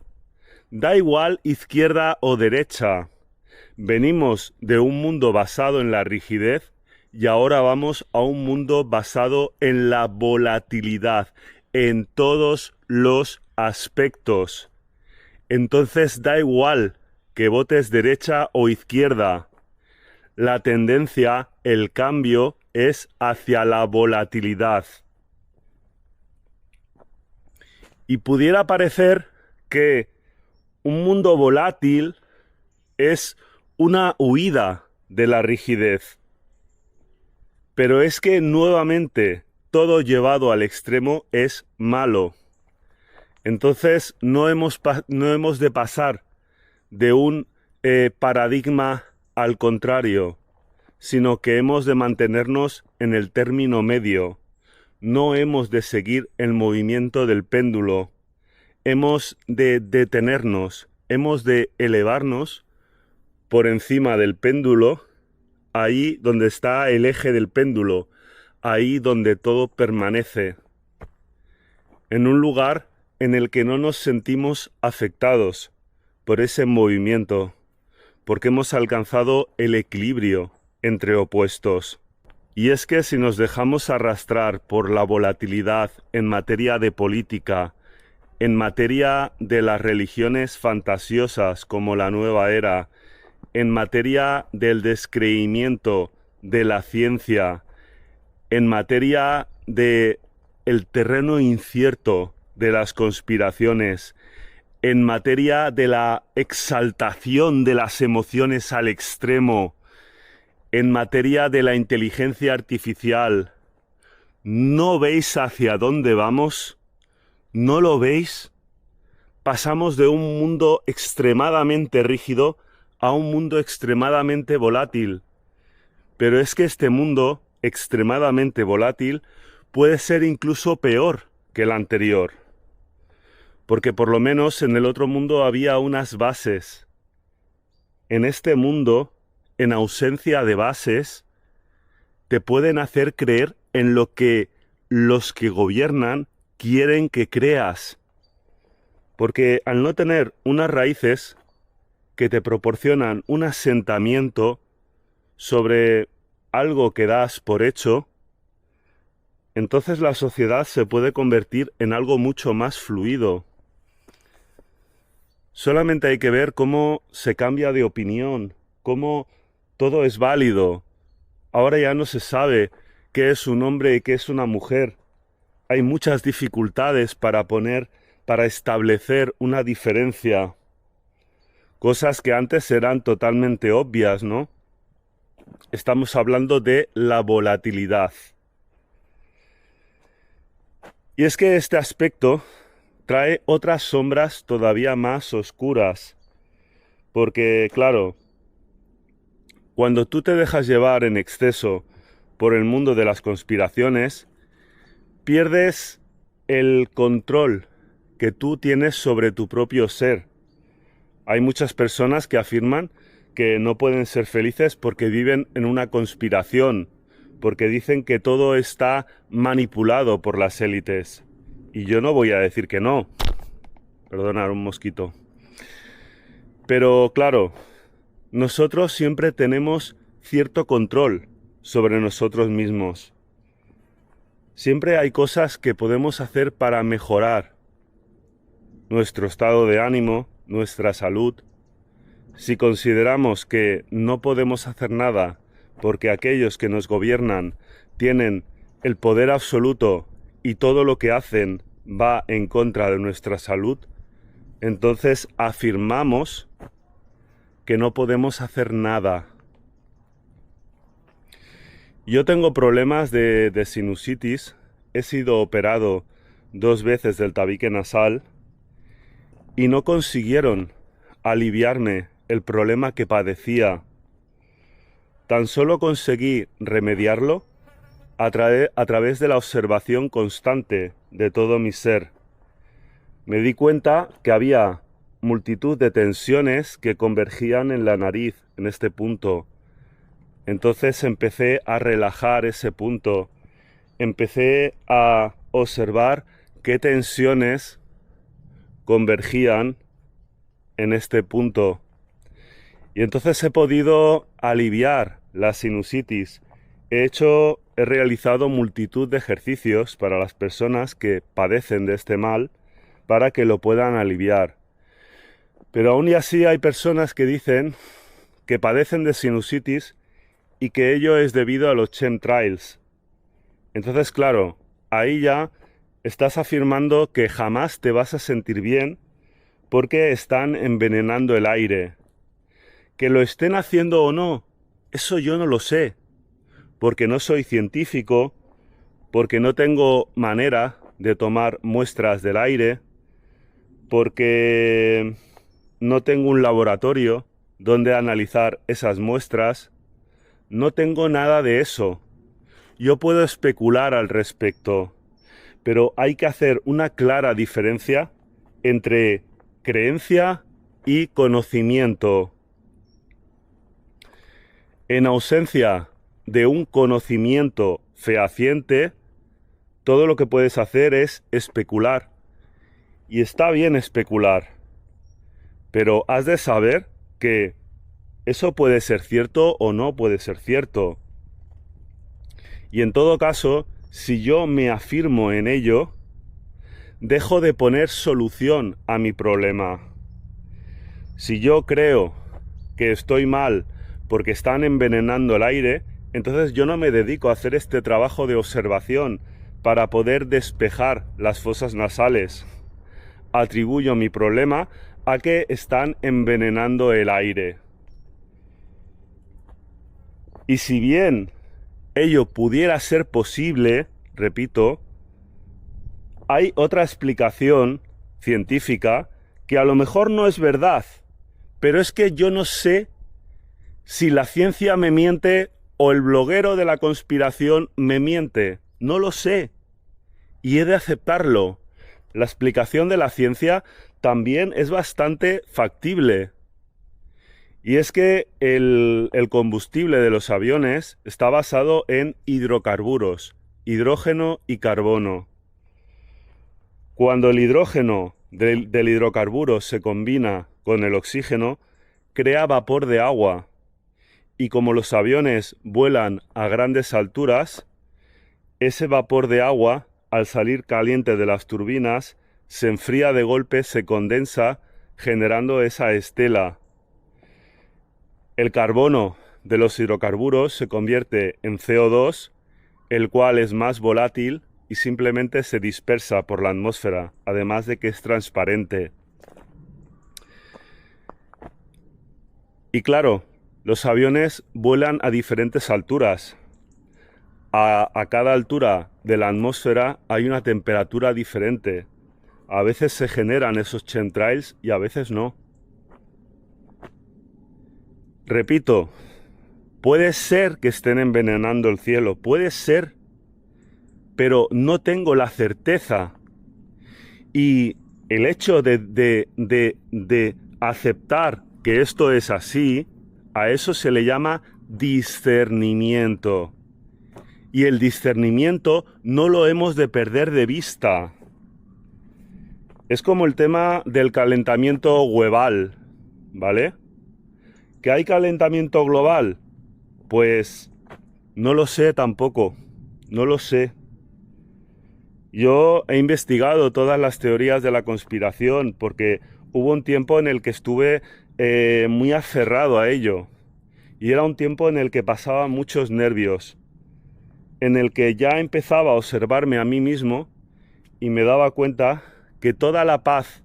Da igual izquierda o derecha. Venimos de un mundo basado en la rigidez y ahora vamos a un mundo basado en la volatilidad, en todos los aspectos. Entonces da igual que votes derecha o izquierda. La tendencia, el cambio, es hacia la volatilidad. Y pudiera parecer que un mundo volátil es una huida de la rigidez. Pero es que nuevamente todo llevado al extremo es malo. Entonces no hemos de pasar de un paradigma al contrario, sino que hemos de mantenernos en el término medio. No hemos de seguir el movimiento del péndulo. Hemos de detenernos, hemos de elevarnos por encima del péndulo, ahí donde está el eje del péndulo, ahí donde todo permanece, en un lugar en el que no nos sentimos afectados por ese movimiento, porque hemos alcanzado el equilibrio entre opuestos. Y es que si nos dejamos arrastrar por la volatilidad en materia de política, en materia de las religiones fantasiosas como la Nueva Era, en materia del descreimiento de la ciencia, en materia de el terreno incierto de las conspiraciones, en materia de la exaltación de las emociones al extremo, en materia de la inteligencia artificial. ¿No veis hacia dónde vamos? ¿No lo veis? Pasamos de un mundo extremadamente rígido a un mundo extremadamente volátil. Pero es que este mundo extremadamente volátil puede ser incluso peor que el anterior. Porque por lo menos en el otro mundo había unas bases. En este mundo, en ausencia de bases, te pueden hacer creer en lo que los que gobiernan quieren que creas. Porque al no tener unas raíces que te proporcionan un asentamiento sobre algo que das por hecho, entonces la sociedad se puede convertir en algo mucho más fluido. Solamente hay que ver cómo se cambia de opinión, cómo todo es válido. Ahora ya no se sabe qué es un hombre y qué es una mujer. Hay muchas dificultades para establecer una diferencia. Cosas que antes eran totalmente obvias, ¿no? Estamos hablando de la volatilidad. Y es que este aspecto trae otras sombras todavía más oscuras. Porque, claro, cuando tú te dejas llevar en exceso por el mundo de las conspiraciones, pierdes el control que tú tienes sobre tu propio ser. Hay muchas personas que afirman que no pueden ser felices porque viven en una conspiración, porque dicen que todo está manipulado por las élites. Y yo no voy a decir que no. Perdonad, un mosquito. Pero claro, nosotros siempre tenemos cierto control sobre nosotros mismos. Siempre hay cosas que podemos hacer para mejorar nuestro estado de ánimo, nuestra salud. Si consideramos que no podemos hacer nada porque aquellos que nos gobiernan tienen el poder absoluto y todo lo que hacen va en contra de nuestra salud, entonces afirmamos que no podemos hacer nada. Yo tengo problemas de sinusitis, he sido operado 2 veces del tabique nasal y no consiguieron aliviarme el problema que padecía. Tan solo conseguí remediarlo a través de la observación constante de todo mi ser. Me di cuenta que había multitud de tensiones que convergían en la nariz, en este punto. Entonces empecé a relajar ese punto. Empecé a observar qué tensiones convergían en este punto. Y entonces he podido aliviar la sinusitis. He realizado multitud de ejercicios para las personas que padecen de este mal para que lo puedan aliviar. Pero aún y así hay personas que dicen que padecen de sinusitis y que ello es debido a los chemtrails. Entonces, claro, ahí ya estás afirmando que jamás te vas a sentir bien porque están envenenando el aire. Que lo estén haciendo o no, eso yo no lo sé, porque no soy científico, porque no tengo manera de tomar muestras del aire, porque no tengo un laboratorio donde analizar esas muestras. No tengo nada de eso. Yo puedo especular al respecto, pero hay que hacer una clara diferencia entre creencia y conocimiento. En ausencia de un conocimiento fehaciente, todo lo que puedes hacer es especular. Y está bien especular, pero has de saber que eso puede ser cierto o no puede ser cierto. Y en todo caso, si yo me afirmo en ello, dejo de poner solución a mi problema. Si yo creo que estoy mal porque están envenenando el aire, entonces yo no me dedico a hacer este trabajo de observación para poder despejar las fosas nasales. Atribuyo mi problema a que están envenenando el aire. Y si bien ello pudiera ser posible, repito, hay otra explicación científica que a lo mejor no es verdad, pero es que yo no sé si la ciencia me miente o el bloguero de la conspiración me miente. No lo sé. Y he de aceptarlo. La explicación de la ciencia también es bastante factible. Y es que el combustible de los aviones está basado en hidrocarburos, hidrógeno y carbono. Cuando el hidrógeno del hidrocarburo se combina con el oxígeno, crea vapor de agua. Y como los aviones vuelan a grandes alturas, ese vapor de agua, al salir caliente de las turbinas, se enfría de golpe, se condensa, generando esa estela. El carbono de los hidrocarburos se convierte en CO2, el cual es más volátil y simplemente se dispersa por la atmósfera, además de que es transparente. Y claro, los aviones vuelan a diferentes alturas. A cada altura de la atmósfera hay una temperatura diferente. A veces se generan esos chemtrails y a veces no. Repito, puede ser que estén envenenando el cielo, puede ser, pero no tengo la certeza. Y el hecho de aceptar que esto es así, a eso se le llama discernimiento. Y el discernimiento no lo hemos de perder de vista. Es como el tema del calentamiento global, ¿vale? ¿Que hay calentamiento global? Pues no lo sé tampoco, no lo sé. Yo he investigado todas las teorías de la conspiración porque hubo un tiempo en el que estuve muy aferrado a ello. Y era un tiempo en el que pasaba muchos nervios, en el que ya empezaba a observarme a mí mismo y me daba cuenta que toda la paz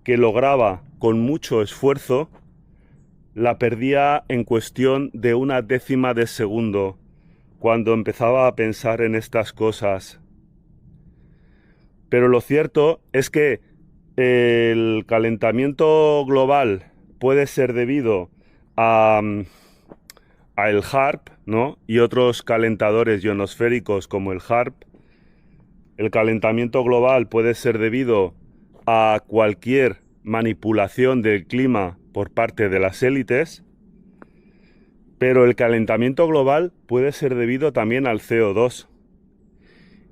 que lograba con mucho esfuerzo la perdía en cuestión de una décima de segundo cuando empezaba a pensar en estas cosas. Pero lo cierto es que el calentamiento global puede ser debido a el HAARP, ¿no? Y otros calentadores ionosféricos como el HAARP. El calentamiento global puede ser debido a cualquier manipulación del clima por parte de las élites, pero el calentamiento global puede ser debido también al CO2.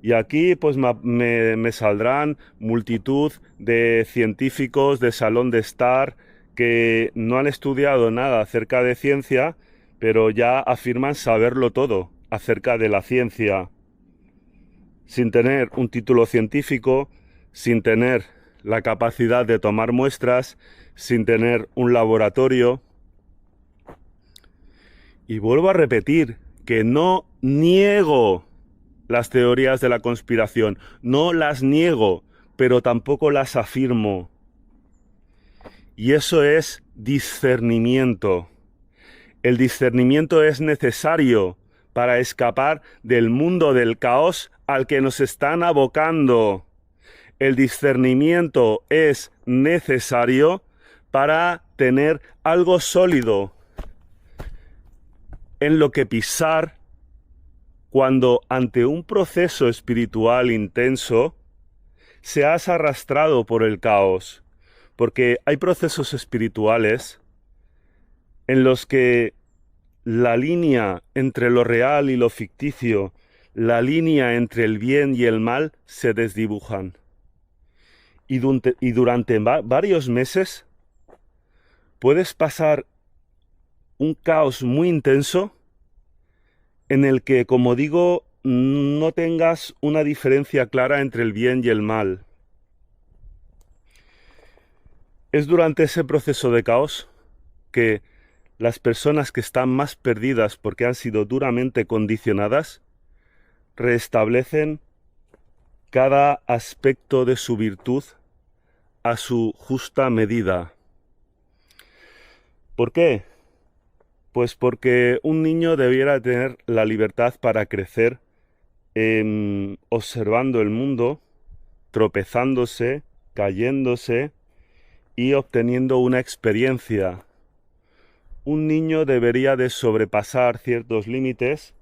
Y aquí pues me saldrán multitud de científicos de salón de estar que no han estudiado nada acerca de ciencia, pero ya afirman saberlo todo acerca de la ciencia, sin tener un título científico, sin tener la capacidad de tomar muestras, sin tener un laboratorio. Y vuelvo a repetir que no niego las teorías de la conspiración, no las niego, pero tampoco las afirmo. Y eso es discernimiento. El discernimiento es necesario para escapar del mundo del caos al que nos están abocando. El discernimiento es necesario para tener algo sólido en lo que pisar cuando ante un proceso espiritual intenso seas arrastrado por el caos. Porque hay procesos espirituales en los que la línea entre lo real y lo ficticio, la línea entre el bien y el mal se desdibujan. Y durante varios meses puedes pasar un caos muy intenso en el que, como digo, no tengas una diferencia clara entre el bien y el mal. Es durante ese proceso de caos que las personas que están más perdidas porque han sido duramente condicionadas restablecen cada aspecto de su virtud a su justa medida. ¿Por qué? Pues porque un niño debiera tener la libertad para crecer observando el mundo, tropezándose, cayéndose y obteniendo una experiencia. Un niño debería de sobrepasar ciertos límites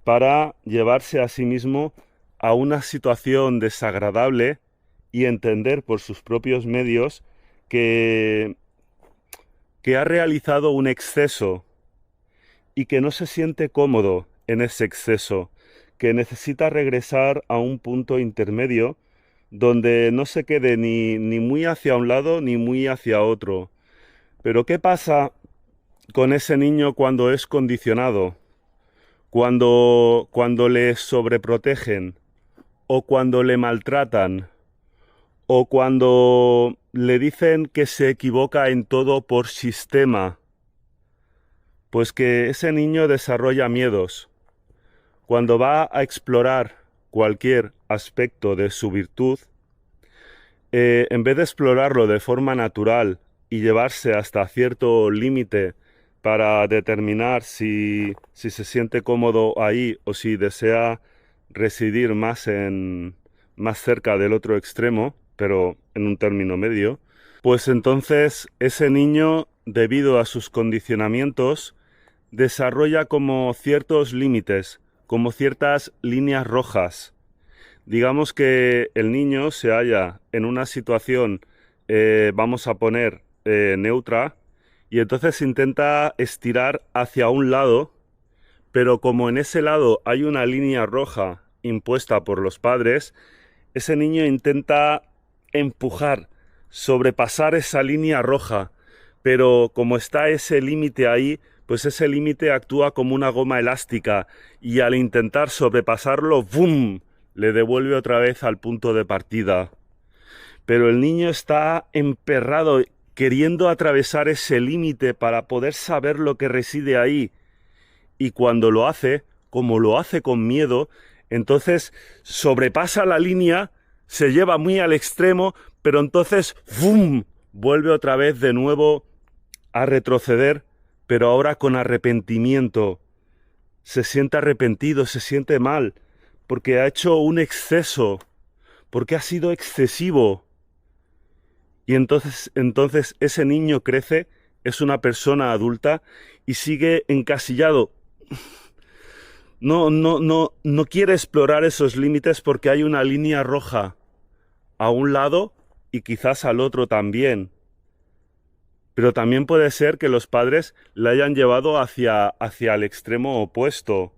para llevarse a sí mismo a una situación desagradable y entender por sus propios medios que ha realizado un exceso y que no se siente cómodo en ese exceso, que necesita regresar a un punto intermedio donde no se quede ni muy hacia un lado ni muy hacia otro. Pero ¿qué pasa con ese niño cuando es condicionado? Cuando le sobreprotegen, o cuando le maltratan, o cuando le dicen que se equivoca en todo por sistema, pues que ese niño desarrolla miedos. Cuando va a explorar cualquier aspecto de su virtud, en vez de explorarlo de forma natural y llevarse hasta cierto límite para determinar si se siente cómodo ahí o si desea residir más cerca del otro extremo, pero en un término medio, pues entonces ese niño, debido a sus condicionamientos, desarrolla como ciertos límites, como ciertas líneas rojas. Digamos que el niño se halla en una situación, vamos a poner, neutra, y entonces intenta estirar hacia un lado, pero como en ese lado hay una línea roja impuesta por los padres, ese niño intenta empujar, sobrepasar esa línea roja, pero como está ese límite ahí, pues ese límite actúa como una goma elástica y al intentar sobrepasarlo, ¡bum!, le devuelve otra vez al punto de partida. Pero el niño está emperrado, queriendo atravesar ese límite para poder saber lo que reside ahí. Y cuando lo hace, como lo hace con miedo, entonces sobrepasa la línea, se lleva muy al extremo, pero entonces ¡bum!, vuelve otra vez de nuevo a retroceder, pero ahora con arrepentimiento. Se siente arrepentido, se siente mal, porque ha hecho un exceso, porque ha sido excesivo. Y entonces ese niño crece, es una persona adulta y sigue encasillado. No quiere explorar esos límites porque hay una línea roja a un lado y quizás al otro también. Pero también puede ser que los padres la hayan llevado hacia el extremo opuesto,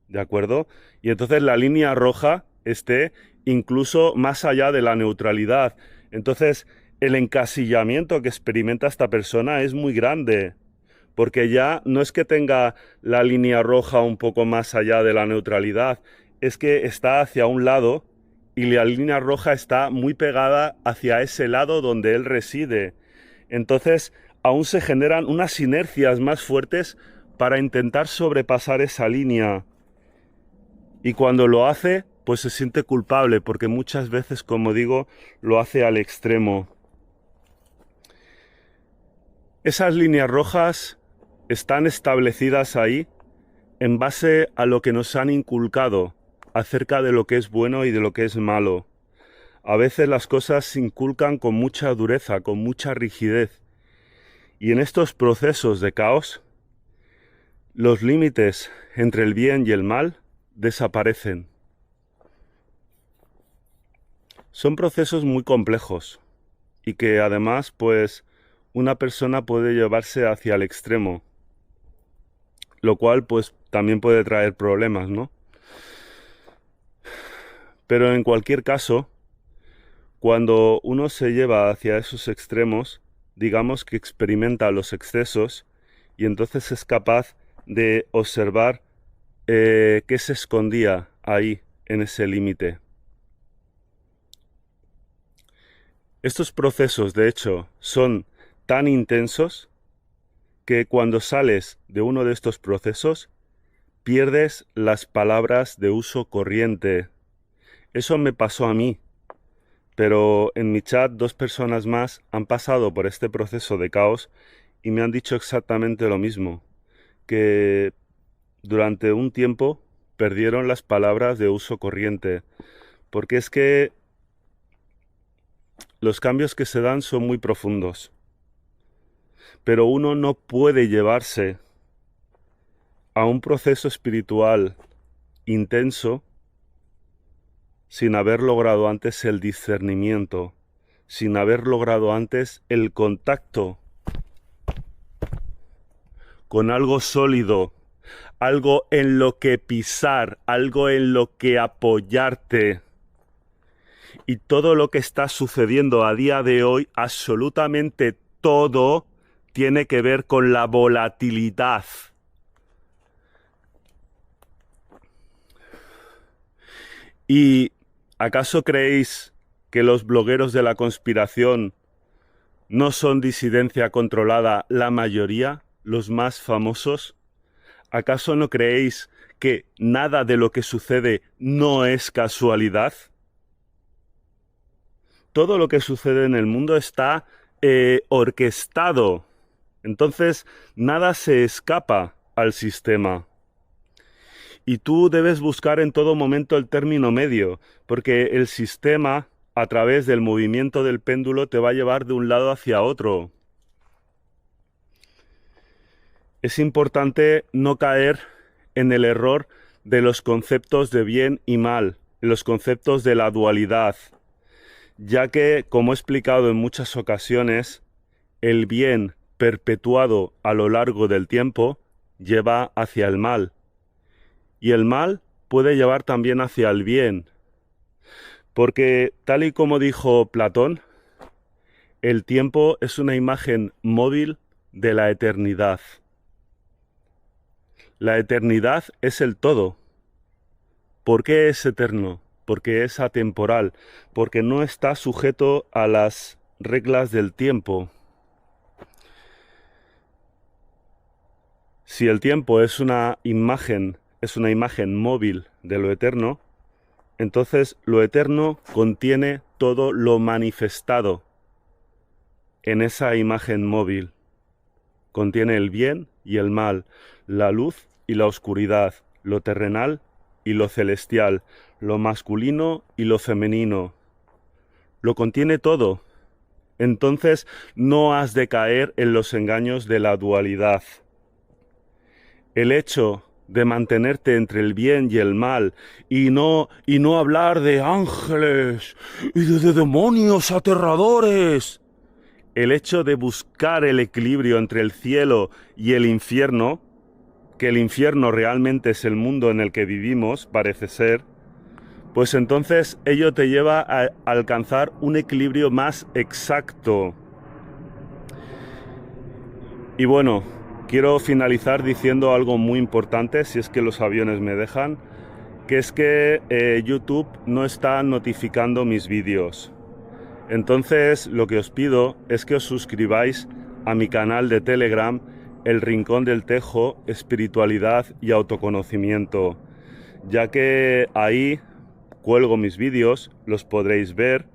¿de acuerdo? Y entonces la línea roja esté incluso más allá de la neutralidad. Entonces, el encasillamiento que experimenta esta persona es muy grande, porque ya no es que tenga la línea roja un poco más allá de la neutralidad, es que está hacia un lado y la línea roja está muy pegada hacia ese lado donde él reside. Entonces, aún se generan unas inercias más fuertes para intentar sobrepasar esa línea. Y cuando lo hace, pues se siente culpable, porque muchas veces, como digo, lo hace al extremo. Esas líneas rojas están establecidas ahí en base a lo que nos han inculcado acerca de lo que es bueno y de lo que es malo. A veces las cosas se inculcan con mucha dureza, con mucha rigidez. Y en estos procesos de caos, los límites entre el bien y el mal desaparecen. Son procesos muy complejos y que además, pues, una persona puede llevarse hacia el extremo, lo cual, pues, también puede traer problemas, ¿no? Pero en cualquier caso, cuando uno se lleva hacia esos extremos, digamos que experimenta los excesos y entonces es capaz de observar qué se escondía ahí en ese límite. Estos procesos, de hecho, son tan intensos que cuando sales de uno de estos procesos, pierdes las palabras de uso corriente. Eso me pasó a mí, pero en mi chat 2 personas más han pasado por este proceso de caos y me han dicho exactamente lo mismo, que durante un tiempo perdieron las palabras de uso corriente, porque es que los cambios que se dan son muy profundos, pero uno no puede llevarse a un proceso espiritual intenso sin haber logrado antes el discernimiento, sin haber logrado antes el contacto con algo sólido, algo en lo que pisar, algo en lo que apoyarte. Y todo lo que está sucediendo a día de hoy, absolutamente todo, tiene que ver con la volatilidad. ¿Y acaso creéis que los blogueros de la conspiración no son disidencia controlada la mayoría, los más famosos? ¿Acaso no creéis que nada de lo que sucede no es casualidad? Todo lo que sucede en el mundo está orquestado. Entonces, nada se escapa al sistema. Y tú debes buscar en todo momento el término medio, porque el sistema, a través del movimiento del péndulo, te va a llevar de un lado hacia otro. Es importante no caer en el error de los conceptos de bien y mal, en los conceptos de la dualidad, ya que, como he explicado en muchas ocasiones, el bien perpetuado a lo largo del tiempo lleva hacia el mal, y el mal puede llevar también hacia el bien, porque tal y como dijo Platón, el tiempo es una imagen móvil de la eternidad. La eternidad es el todo. ¿Por qué es eterno? Porque es atemporal, porque no está sujeto a las reglas del tiempo. Si el tiempo es una imagen móvil de lo eterno, entonces lo eterno contiene todo lo manifestado en esa imagen móvil. Contiene el bien y el mal, la luz y la oscuridad, lo terrenal y lo celestial, lo masculino y lo femenino. Lo contiene todo. Entonces no has de caer en los engaños de la dualidad. El hecho de mantenerte entre el bien y el mal y no hablar de ángeles y de demonios aterradores. El hecho de buscar el equilibrio entre el cielo y el infierno, que el infierno realmente es el mundo en el que vivimos, parece ser, pues entonces ello te lleva a alcanzar un equilibrio más exacto. Y bueno, quiero finalizar diciendo algo muy importante, si es que los aviones me dejan, que es que YouTube no está notificando mis vídeos. Entonces, lo que os pido es que os suscribáis a mi canal de Telegram, El Rincón del Tejo, Espiritualidad y Autoconocimiento, ya que ahí cuelgo mis vídeos, los podréis ver,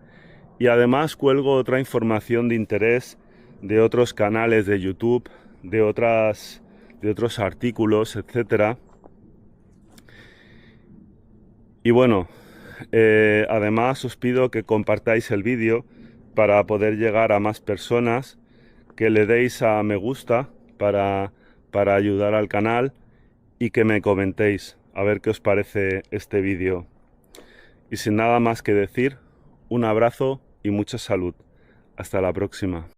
y además cuelgo otra información de interés de otros canales de YouTube, de otros artículos, etcétera. Y bueno, además os pido que compartáis el vídeo para poder llegar a más personas, que le deis a me gusta para ayudar al canal y que me comentéis a ver qué os parece este vídeo. Y sin nada más que decir, un abrazo y mucha salud. Hasta la próxima.